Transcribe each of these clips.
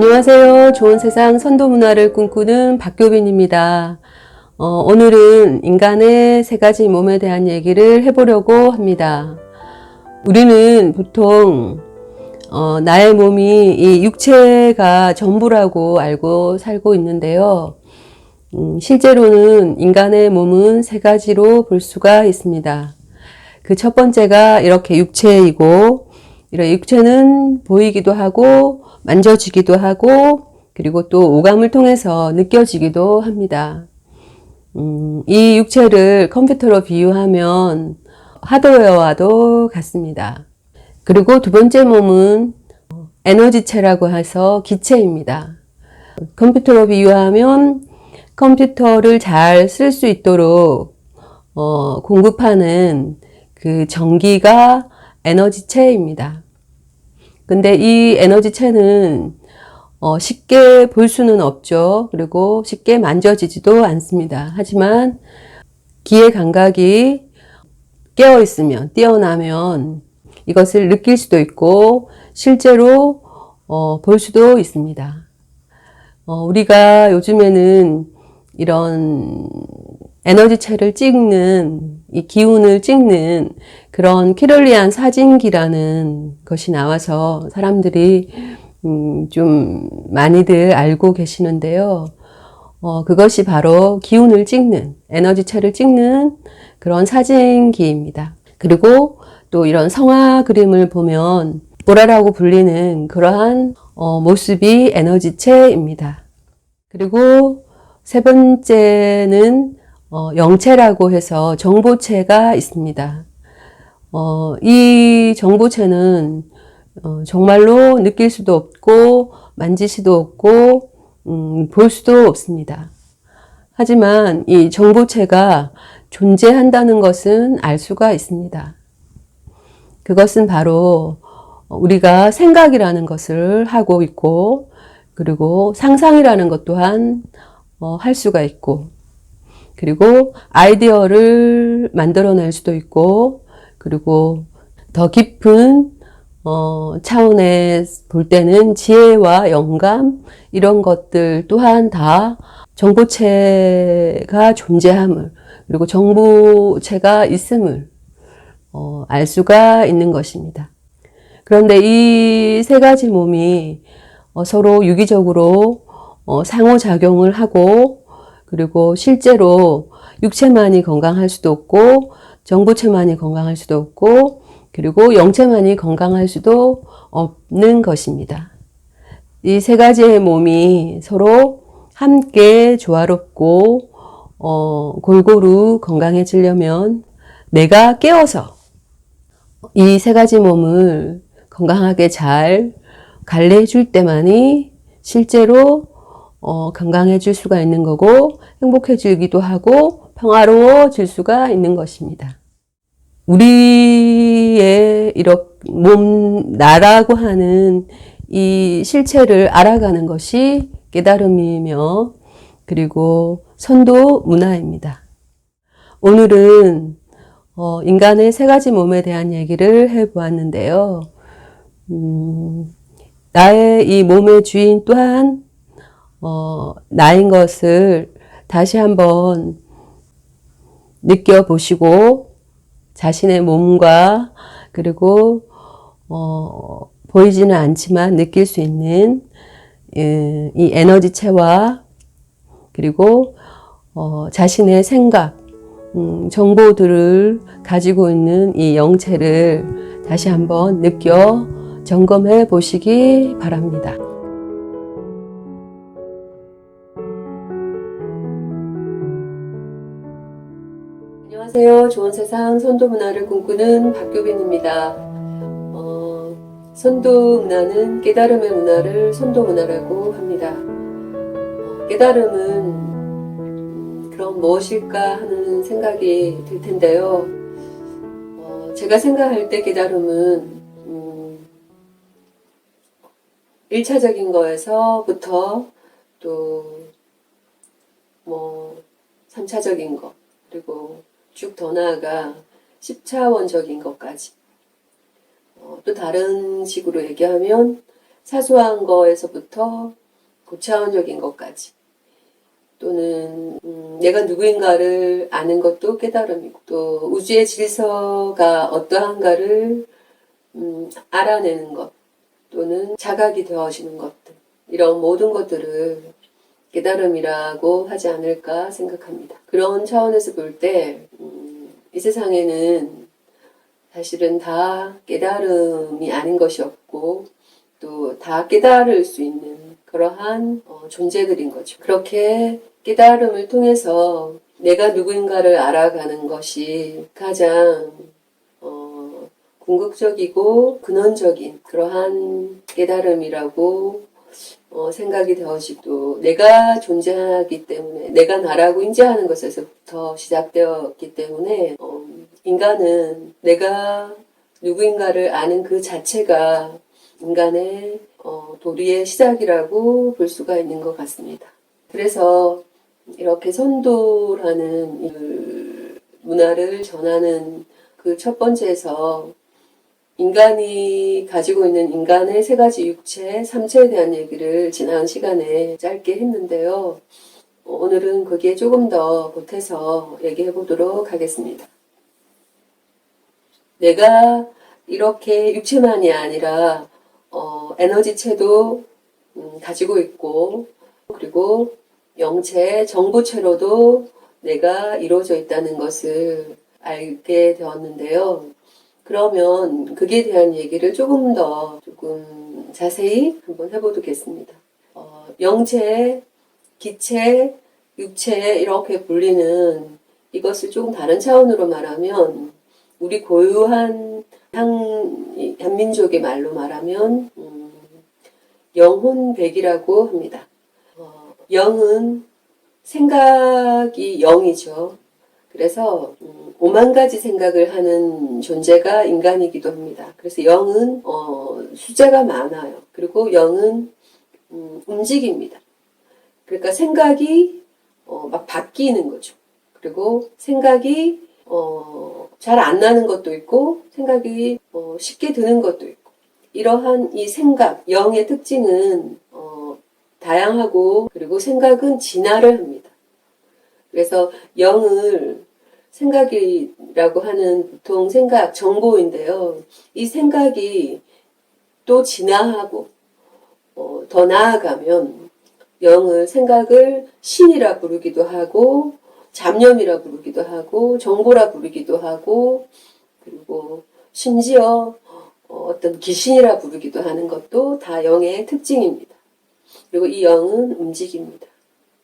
안녕하세요. 좋은 세상 선도 문화를 꿈꾸는 박교빈입니다. 오늘은 인간의 세 가지 몸에 대한 얘기를 해보려고 합니다. 우리는 보통 나의 몸이 이 육체가 전부라고 알고 살고 있는데요. 실제로는 인간의 몸은 세 가지로 볼 수가 있습니다. 그 첫 번째가 이렇게 육체이고, 이런 육체는 보이기도 하고 만져지기도 하고 그리고 또 오감을 통해서 느껴지기도 합니다. 이 육체를 컴퓨터로 비유하면 하드웨어와도 같습니다. 그리고 두 번째 몸은 에너지체라고 해서 기체입니다. 컴퓨터로 비유하면 컴퓨터를 잘 쓸 수 있도록 공급하는 그 전기가 에너지체입니다. 근데 이 에너지체는 쉽게 볼 수는 없죠. 그리고 쉽게 만져지지도 않습니다. 하지만 귀의 감각이 깨어 있으면, 뛰어나면 이것을 느낄 수도 있고 실제로 볼 수도 있습니다. 우리가 요즘에는 이런 에너지체를 찍는, 이 기운을 찍는 그런 키럴리안 사진기라는 것이 나와서 사람들이 좀 많이들 알고 계시는데요. 그것이 바로 기운을 찍는, 에너지체를 찍는 그런 사진기입니다. 그리고 또 이런 성화 그림을 보면 보라라고 불리는 그러한 모습이 에너지체입니다. 그리고 세 번째는 영체라고 해서 정보체가 있습니다. 이 정보체는 정말로 느낄 수도 없고 만질 수도 없고 볼 수도 없습니다. 하지만 이 정보체가 존재한다는 것은 알 수가 있습니다. 그것은 바로 우리가 생각이라는 것을 하고 있고 그리고 상상이라는 것 또한 할 수가 있고 그리고 아이디어를 만들어낼 수도 있고 그리고 더 깊은 차원에 볼 때는 지혜와 영감 이런 것들 또한 다 정보체가 존재함을 그리고 정보체가 있음을 알 수가 있는 것입니다. 그런데 이 세 가지 몸이 서로 유기적으로 상호작용을 하고 그리고 실제로 육체만이 건강할 수도 없고 정보체만이 건강할 수도 없고 그리고 영체만이 건강할 수도 없는 것입니다. 이 세 가지의 몸이 서로 함께 조화롭고 골고루 건강해지려면 내가 깨어서 이 세 가지 몸을 건강하게 잘 관리해 줄 때만이 실제로 건강해질 수가 있는 거고 행복해지기도 하고 평화로워질 수가 있는 것입니다. 우리의 이렇게 나라고 하는 이 실체를 알아가는 것이 깨달음이며 그리고 선도 문화입니다. 오늘은 인간의 세 가지 몸에 대한 얘기를 해보았는데요. 나의 이 몸의 주인 또한 나인 것을 다시 한번 느껴보시고 자신의 몸과 그리고 보이지는 않지만 느낄 수 있는 이 에너지체와 그리고 자신의 생각, 정보들을 가지고 있는 이 영체를 다시 한번 느껴 점검해 보시기 바랍니다. 안녕하세요. 좋은 세상 선도 문화를 꿈꾸는 박교빈입니다. 선도 문화는 깨달음의 문화를 선도 문화라고 합니다. 깨달음은 그럼 무엇일까 하는 생각이 들 텐데요. 제가 생각할 때 깨달음은 1차적인 거에서부터 또 3차적인 거 그리고 쭉 더 나아가 10차원적인 것까지 또 다른 식으로 얘기하면 사소한 거에서부터 고차원적인 것까지, 또는 내가 누구인가를 아는 것도 깨달음이고, 또 우주의 질서가 어떠한가를 알아내는 것, 또는 자각이 되어지는 것들, 이런 모든 것들을 깨달음이라고 하지 않을까 생각합니다. 그런 차원에서 볼 때 이 세상에는 사실은 다 깨달음이 아닌 것이 없고, 또 다 깨달을 수 있는 그러한 존재들인 거죠. 그렇게 깨달음을 통해서 내가 누구인가를 알아가는 것이 가장 궁극적이고 근원적인 그러한 깨달음이라고 생각이 되어지고, 내가 존재하기 때문에, 내가 나라고 인지하는 것에서부터 시작되었기 때문에 인간은 내가 누구인가를 아는 그 자체가 인간의 도리의 시작이라고 볼 수가 있는 것 같습니다. 그래서 이렇게 선도라는 그 문화를 전하는 그 첫 번째에서 인간이 가지고 있는 인간의 세 가지 육체, 삼체에 대한 얘기를 지난 시간에 짧게 했는데요. 오늘은 거기에 조금 더 보태서 얘기해 보도록 하겠습니다. 내가 이렇게 육체만이 아니라 에너지체도 가지고 있고, 그리고 영체, 정보체로도 내가 이루어져 있다는 것을 알게 되었는데요. 그러면 그에 대한 얘기를 조금 자세히 한번 해보겠습니다. 영체, 기체, 육체 이렇게 불리는 이것을 조금 다른 차원으로 말하면, 우리 고유한 한민족의 말로 말하면 영혼백이라고 합니다. 영은 생각이 영이죠. 그래서 5만 가지 생각을 하는 존재가 인간이기도 합니다. 그래서 영은 숫자가 많아요. 그리고 영은 움직입니다. 그러니까 생각이 막 바뀌는 거죠. 그리고 생각이 잘 안 나는 것도 있고, 생각이 쉽게 드는 것도 있고, 이러한 이 생각, 영의 특징은 다양하고, 그리고 생각은 진화를 합니다. 그래서 영을 생각이라고 하는 보통 생각, 정보인데요. 이 생각이 또 진화하고 더 나아가면 생각을 신이라 부르기도 하고, 잡념이라 부르기도 하고, 정보라 부르기도 하고, 그리고 심지어 어떤 귀신이라 부르기도 하는 것도 다 영의 특징입니다. 그리고 이 영은 움직입니다.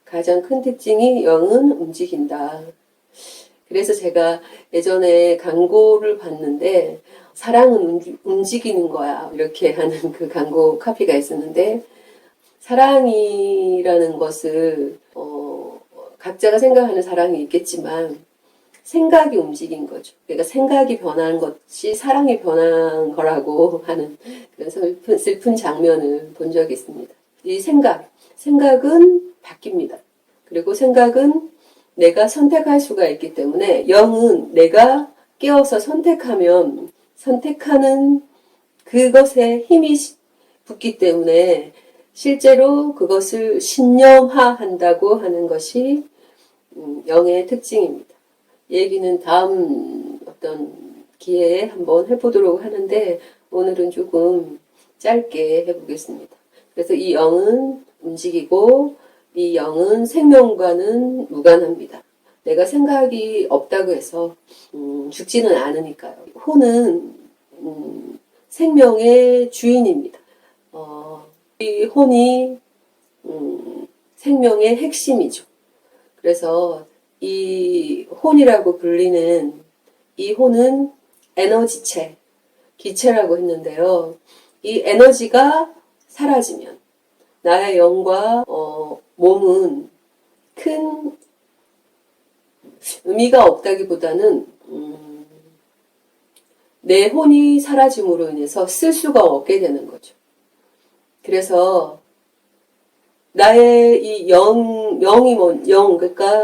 가장 큰 특징이 영은 움직인다. 그래서 제가 예전에 광고를 봤는데, 사랑은 움직이는 거야, 이렇게 하는 그 광고 카피가 있었는데, 사랑이라는 것을 각자가 생각하는 사랑이 있겠지만 생각이 움직인 거죠. 그러니까 생각이 변한 것이 사랑이 변한 거라고 하는 그런 슬픈 장면을 본 적이 있습니다. 이 생각은 바뀝니다. 그리고 생각은 내가 선택할 수가 있기 때문에, 영은 내가 깨어서 선택하면 선택하는 그것에 힘이 붙기 때문에 실제로 그것을 신념화한다고 하는 것이 영의 특징입니다. 얘기는 다음 어떤 기회에 한번 해보도록 하는데, 오늘은 조금 짧게 해보겠습니다. 그래서 이 영은 움직이고, 이 영은 생명과는 무관합니다. 내가 생각이 없다고 해서 죽지는 않으니까요. 혼은 생명의 주인입니다. 이 혼이 생명의 핵심이죠. 그래서 이 혼이라고 불리는 이 혼은 에너지체, 기체라고 했는데요. 이 에너지가 사라지면 나의 영과 몸은 큰 의미가 없다기보다는 내 혼이 사라짐으로 인해서 쓸 수가 없게 되는 거죠. 그래서 나의 이 그러니까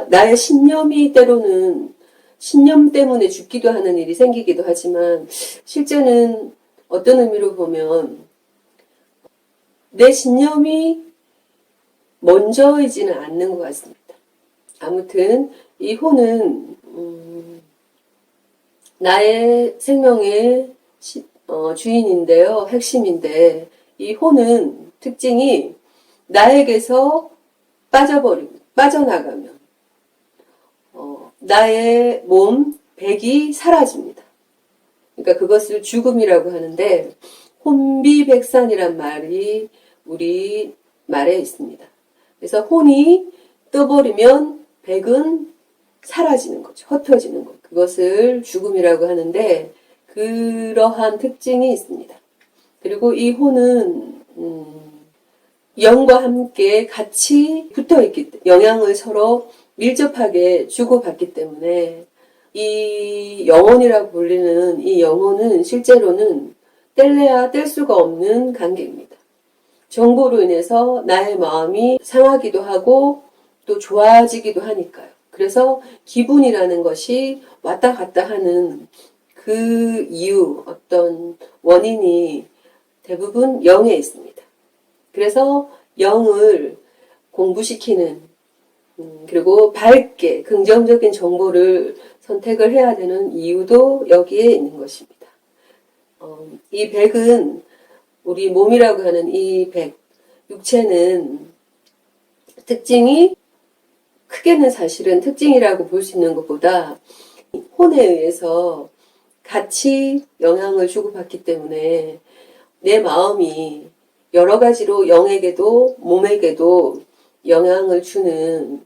나의 신념이 때로는 신념 때문에 죽기도 하는 일이 생기기도 하지만, 실제는 어떤 의미로 보면 내 신념이 먼저이지는 않는 것 같습니다. 아무튼 이 호는 나의 생명의 주인인데요. 핵심인데 이 호는 특징이 나에게서 빠져나가면 나의 몸, 백이 사라집니다. 그러니까 그것을 죽음이라고 하는데 혼비백산이란 말이 우리 말에 있습니다. 그래서 혼이 떠버리면 백은 사라지는 거죠. 흩어지는 것. 그것을 죽음이라고 하는데 그러한 특징이 있습니다. 그리고 이 혼은 영과 함께 같이 붙어있기 때문에 영향을 서로 밀접하게 주고받기 때문에 이 영혼이라고 불리는 이 영혼은 실제로는 뗄래야 뗄 수가 없는 관계입니다. 정보로 인해서 나의 마음이 상하기도 하고 또 좋아지기도 하니까요. 그래서 기분이라는 것이 왔다 갔다 하는 그 이유, 어떤 원인이 대부분 영에 있습니다. 그래서 영을 공부시키는 그리고 밝게 긍정적인 정보를 선택을 해야 되는 이유도 여기에 있는 것입니다. 이 백은 우리 몸이라고 하는 이 백, 육체는 특징이 크게는 사실은 특징이라고 볼 수 있는 것보다 혼에 의해서 같이 영향을 주고받기 때문에 내 마음이 여러 가지로 영에게도 몸에게도 영향을 주는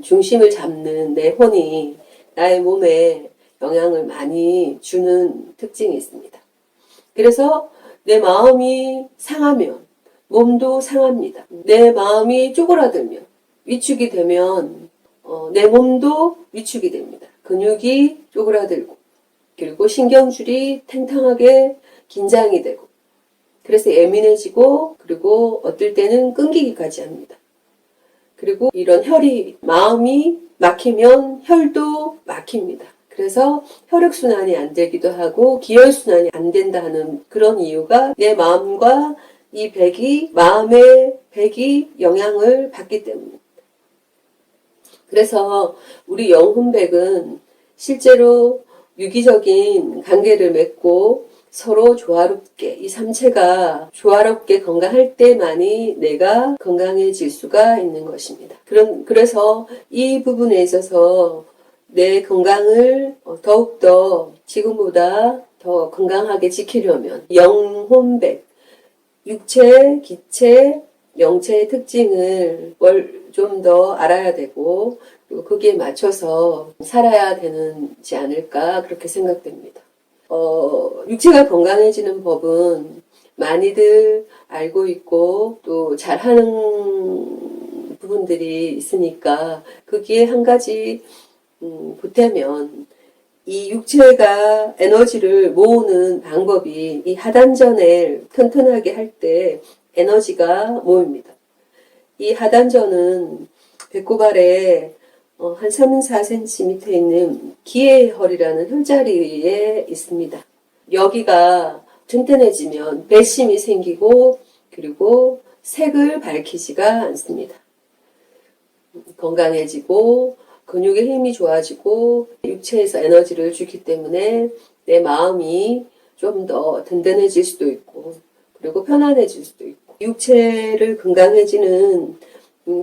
중심을 잡는 내 혼이 나의 몸에 영향을 많이 주는 특징이 있습니다. 그래서 내 마음이 상하면 몸도 상합니다. 내 마음이 쪼그라들면 위축이 되면 내 몸도 위축이 됩니다. 근육이 쪼그라들고 그리고 신경줄이 탱탱하게 긴장이 되고 그래서 예민해지고 그리고 어떨 때는 끊기기까지 합니다. 그리고 이런 마음이 막히면 혈도 막힙니다. 그래서 혈액순환이 안 되기도 하고 기혈순환이 안 된다는 그런 이유가 내 마음과 이 마음의 백이 영향을 받기 때문입니다. 그래서 우리 영혼백은 실제로 유기적인 관계를 맺고 서로 조화롭게 이 삼체가 조화롭게 건강할 때만이 내가 건강해질 수가 있는 것입니다. 그래서 이 부분에 있어서 내 건강을 더욱더 지금보다 더 건강하게 지키려면 영혼백, 육체, 기체, 영체의 특징을 좀 더 알아야 되고 그리고 거기에 맞춰서 살아야 되지 않을까 그렇게 생각됩니다. 육체가 건강해지는 법은 많이들 알고 있고 또 잘하는 부분들이 있으니까 거기에 한 가지 보태면 이 육체가 에너지를 모으는 방법이 이 하단전을 튼튼하게 할 때 에너지가 모입니다. 이 하단전은 배꼽 아래 한 3, 4cm 있는 기의 허리라는 혈자리에 있습니다. 여기가 튼튼해지면 배심이 생기고 그리고 색을 밝히지가 않습니다. 건강해지고 근육의 힘이 좋아지고 육체에서 에너지를 주기 때문에 내 마음이 좀 더 든든해질 수도 있고 그리고 편안해질 수도 있고 육체를 건강해지는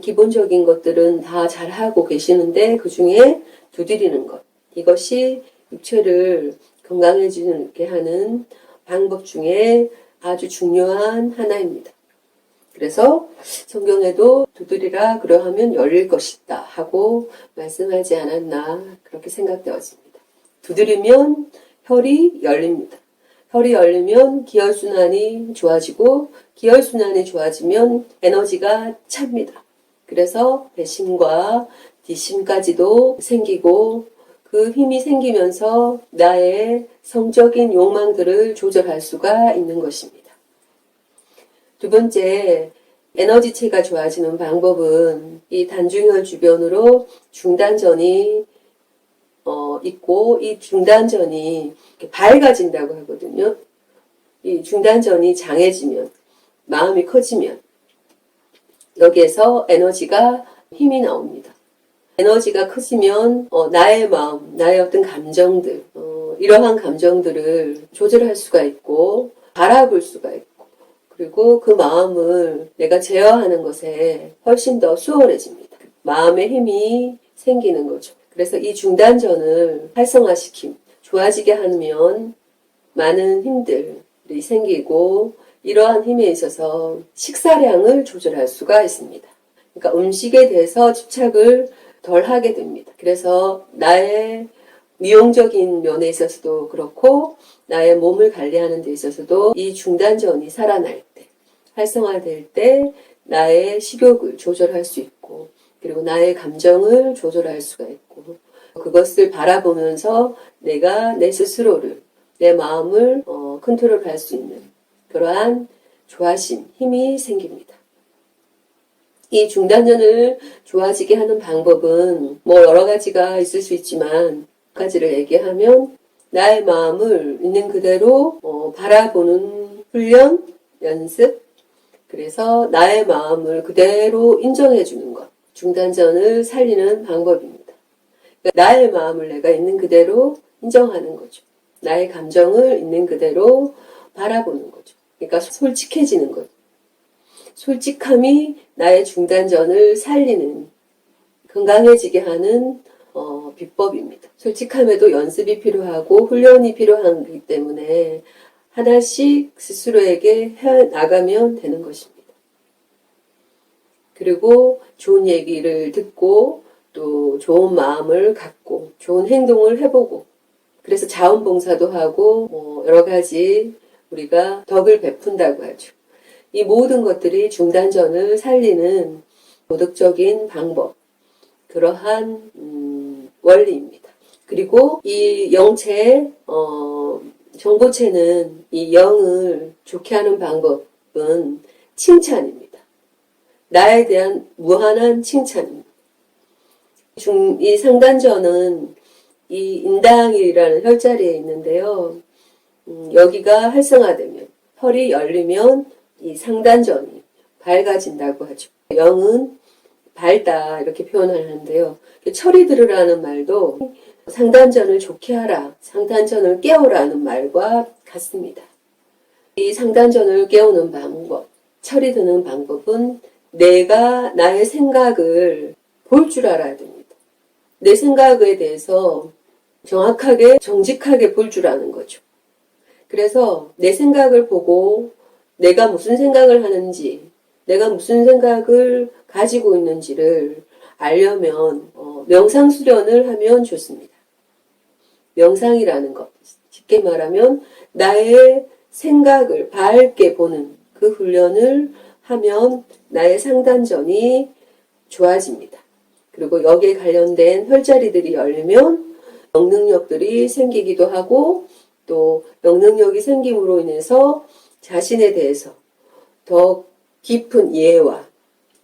기본적인 것들은 다 잘하고 계시는데 그 중에 두드리는 것 이것이 육체를 건강해지게 하는 방법 중에 아주 중요한 하나입니다. 그래서 성경에도 두드리라 그러하면 열릴 것이다 하고 말씀하지 않았나 그렇게 생각되었습니다. 두드리면 혈이 열립니다. 혈이 열리면 기혈순환이 좋아지고 기혈순환이 좋아지면 에너지가 찹니다. 그래서 배심과 뒷심까지도 생기고 그 힘이 생기면서 나의 성적인 욕망들을 조절할 수가 있는 것입니다. 두 번째, 에너지체가 좋아지는 방법은 이 단중혈 주변으로 중단전이 있고 이 중단전이 밝아진다고 하거든요. 이 중단전이 장해지면 마음이 커지면 여기에서 에너지가 힘이 나옵니다. 에너지가 커지면 나의 마음, 나의 어떤 감정들, 이러한 감정들을 조절할 수가 있고 바라볼 수가 있고 그리고 그 마음을 내가 제어하는 것에 훨씬 더 수월해집니다. 마음의 힘이 생기는 거죠. 그래서 이 중단전을 활성화시킴, 좋아지게 하면 많은 힘들이 생기고 이러한 힘에 있어서 식사량을 조절할 수가 있습니다. 그러니까 음식에 대해서 집착을 덜 하게 됩니다. 그래서 나의 미용적인 면에 있어서도 그렇고 나의 몸을 관리하는 데 있어서도 이 중단전이 살아날 때, 활성화될 때 나의 식욕을 조절할 수 있고 그리고 나의 감정을 조절할 수가 있고 그것을 바라보면서 내가 내 스스로를, 내 마음을 컨트롤할 수 있는 그러한 좋아심, 힘이 생깁니다. 이 중단전을 좋아지게 하는 방법은 여러 가지가 있을 수 있지만 몇 가지를 얘기하면 나의 마음을 있는 그대로 바라보는 훈련, 연습, 그래서 나의 마음을 그대로 인정해 주는 것, 중단전을 살리는 방법입니다. 그러니까 나의 마음을 내가 있는 그대로 인정하는 거죠. 나의 감정을 있는 그대로 바라보는 거죠. 그러니까 솔직해지는 거죠. 솔직함이 나의 중단전을 살리는, 건강해지게 하는 비법입니다. 솔직함에도 연습이 필요하고 훈련이 필요하기 때문에 하나씩 스스로에게 해나가면 되는 것입니다. 그리고 좋은 얘기를 듣고 또 좋은 마음을 갖고 좋은 행동을 해보고 그래서 자원봉사도 하고 여러 가지 우리가 덕을 베푼다고 하죠. 이 모든 것들이 중단전을 살리는 도덕적인 방법, 그러한 원리입니다. 그리고 이 영체, 정보체는 이 영을 좋게 하는 방법은 칭찬입니다. 나에 대한 무한한 칭찬입니다. 이 상단전은 이 인당이라는 혈자리에 있는데요. 여기가 활성화되면, 혈이 열리면 이 상단전이 밝아진다고 하죠. 영은 밝다 이렇게 표현을 하는데요. 철이 들으라는 말도 상단전을 좋게 하라, 상단전을 깨우라는 말과 같습니다. 이 상단전을 깨우는 방법, 철이 드는 방법은 내가 나의 생각을 볼 줄 알아야 됩니다. 내 생각에 대해서 정확하게, 정직하게 볼 줄 아는 거죠. 그래서 내 생각을 보고 내가 무슨 생각을 하는지, 내가 무슨 생각을 가지고 있는지를 알려면 명상 수련을 하면 좋습니다. 명상이라는 것, 쉽게 말하면 나의 생각을 밝게 보는 그 훈련을 하면 나의 상단전이 좋아집니다. 그리고 여기에 관련된 혈자리들이 열리면 명능력들이 생기기도 하고 또 명능력이 생김으로 인해서 자신에 대해서 더 깊은 이해와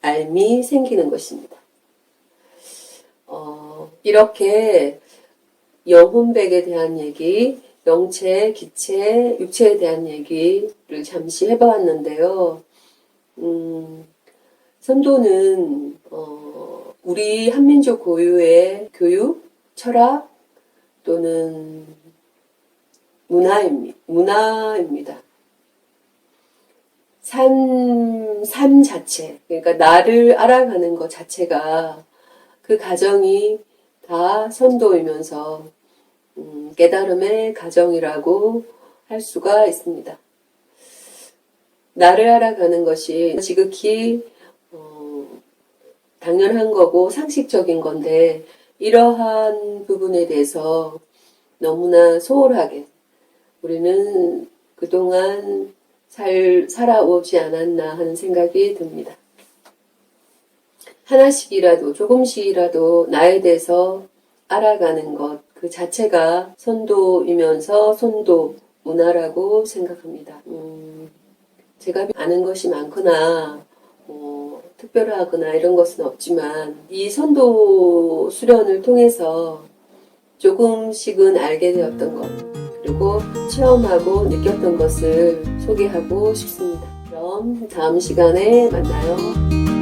알미 생기는 것입니다. 이렇게 영혼백에 대한 얘기, 영체, 기체, 육체에 대한 얘기를 잠시 해보았는데요. 선도는 우리 한민족 고유의 교육, 철학 또는 문화입니다. 삶 자체, 그러니까 나를 알아가는 것 자체가 그 과정이 다 선도이면서 깨달음의 과정이라고 할 수가 있습니다. 나를 알아가는 것이 지극히 당연한 거고 상식적인 건데 이러한 부분에 대해서 너무나 소홀하게 우리는 그동안 살아오지 않았나 하는 생각이 듭니다. 하나씩이라도 조금씩이라도 나에 대해서 알아가는 것 그 자체가 선도이면서 선도 문화라고 생각합니다. 제가 아는 것이 많거나 특별하거나 이런 것은 없지만 이 선도 수련을 통해서 조금씩은 알게 되었던 것 그리고 체험하고 느꼈던 것을 소개하고 싶습니다. 그럼 다음 시간에 만나요.